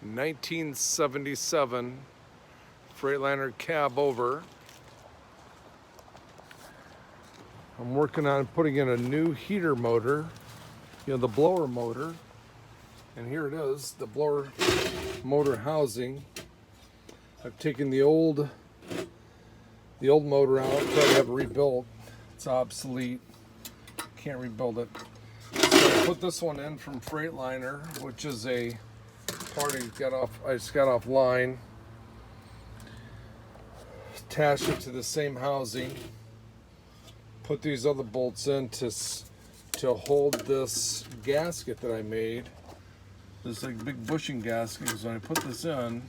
1977 Freightliner Cabover. I'm working on putting in a new heater motor, the blower motor. And here it is, the blower motor housing. I've taken the old motor out, tried to have it rebuilt. It's obsolete, can't rebuild it. So I put this one in from Freightliner, which is a part I just got offline. Attached it to the same housing. Put these other bolts in to hold this gasket that I made. This like big bushing gasket, because when I put this in,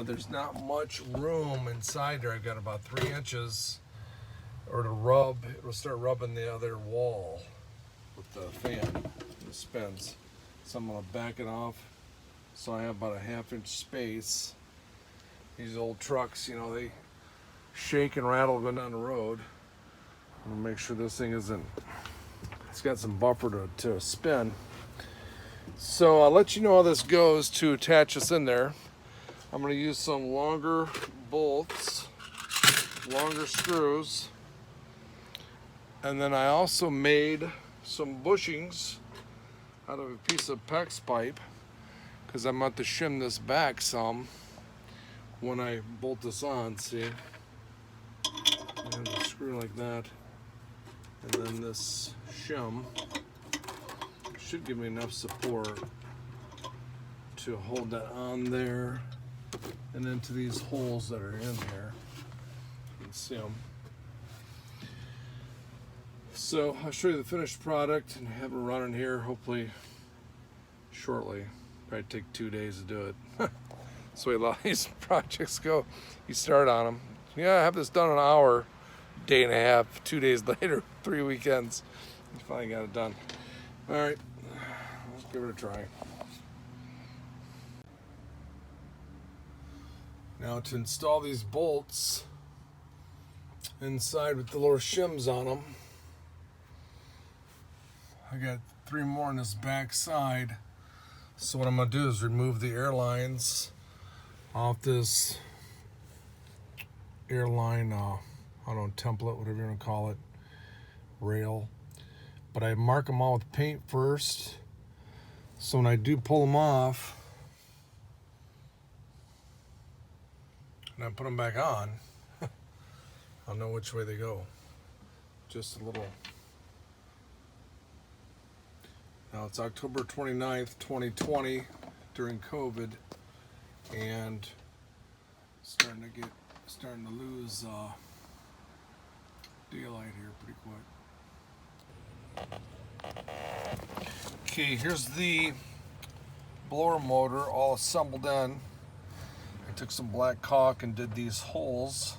there's not much room inside there. I've got about 3 inches, or to rub, it'll start rubbing the other wall with the fan. It spins. So I'm gonna back it off, so I have about a 1/2 inch space. These old trucks, they shake and rattle going down the road. I'm gonna make sure this thing it's got some buffer to spin. So I'll let you know how this goes to attach this in there. I'm gonna use some longer bolts, longer screws, and then I also made some bushings out of a piece of PEX pipe, because I'm about to shim this back some when I bolt this on. See, and a screw like that, and then this shim should give me enough support to hold that on there and into these holes that are in here. You can see them. So I'll show you the finished product and have it running here hopefully shortly. Probably take 2 days to do it. That's the way a lot of these projects go. You start on them. Yeah, I have this done in an hour, day and a half, 2 days later, 3 weekends. You finally got it done. All right, let's give it a try. Now to install these bolts inside with the little shims on them, I got 3 more on this back side. So what I'm gonna do is remove the air lines off this airline, template, whatever you want to call it, rail. But I mark them all with paint first, so when I do pull them off and I put them back on, I'll know which way they go. Just a little. Now it's October 29th, 2020, during COVID, and starting to lose daylight here pretty quick. Okay, here's the blower motor all assembled in. I took some black caulk and did these holes,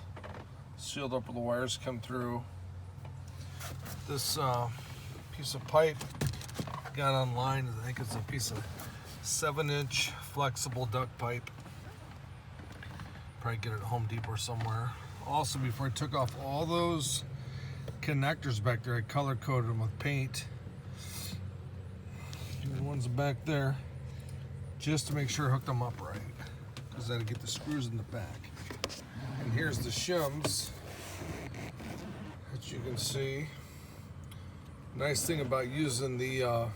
sealed up where the wires come through. This piece of pipe got online, I think it's a piece of 7-inch flexible duct pipe. Probably get it at Home Depot or somewhere. Also, before I took off all those connectors back there, I color coded them with paint. The ones back there, just to make sure I hooked them up right, because I had to get the screws in the back. And here's the shims that you can see. Nice thing about using the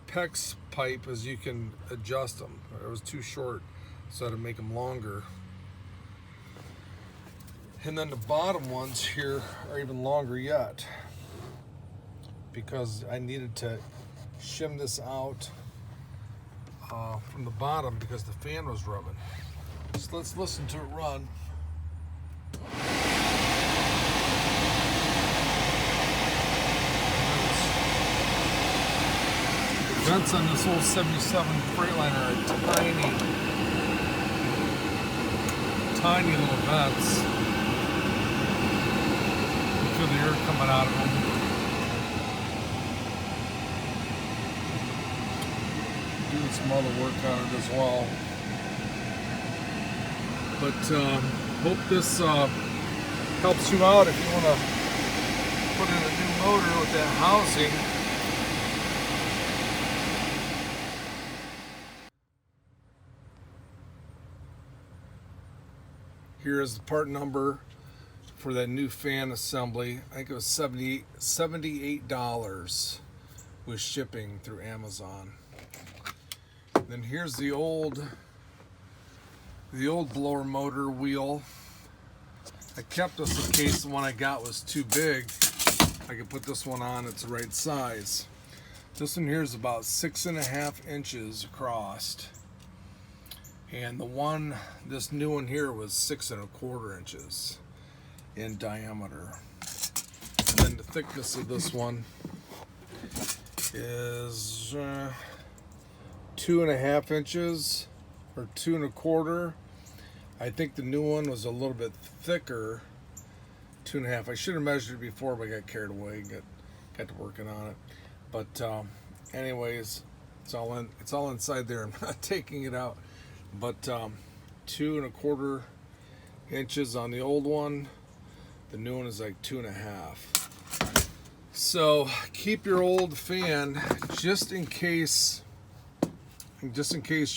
PEX pipe is you can adjust them. It was too short, so I had to make them longer. And then the bottom ones here are even longer yet, because I needed to shim this out from the bottom because the fan was rubbing. So let's listen to it run. The vents on this old 77 Freightliner are tiny little vents. You feel the air coming out of them. Doing some other work on it as well. But hope this helps you out if you want to put in a new motor with that housing. Here is the part number for that new fan assembly. I think it was $78 with shipping through Amazon. Then here's the old blower motor wheel. I kept this in case the one I got was too big. I could put this one on, it's the right size. This one here is about 6.5 inches across. And this new one here was 6.25 inches in diameter. And then the thickness of this one is 2.5 inches or 2.25. I think the new one was a little bit thicker, 2.5. I should have measured it before, but I got carried away and got to working on it. But anyways, it's all inside there. I'm not taking it out. But 2.25 inches on the old one. The new one is like 2.5. So keep your old fan just in case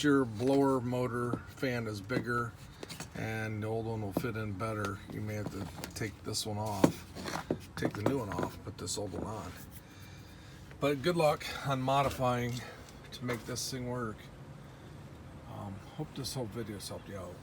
your blower motor fan is bigger and the old one will fit in better. You may have to take this one off, take the new one off, put this old one on. But good luck on modifying to make this thing work. Hope this whole video's helped you out.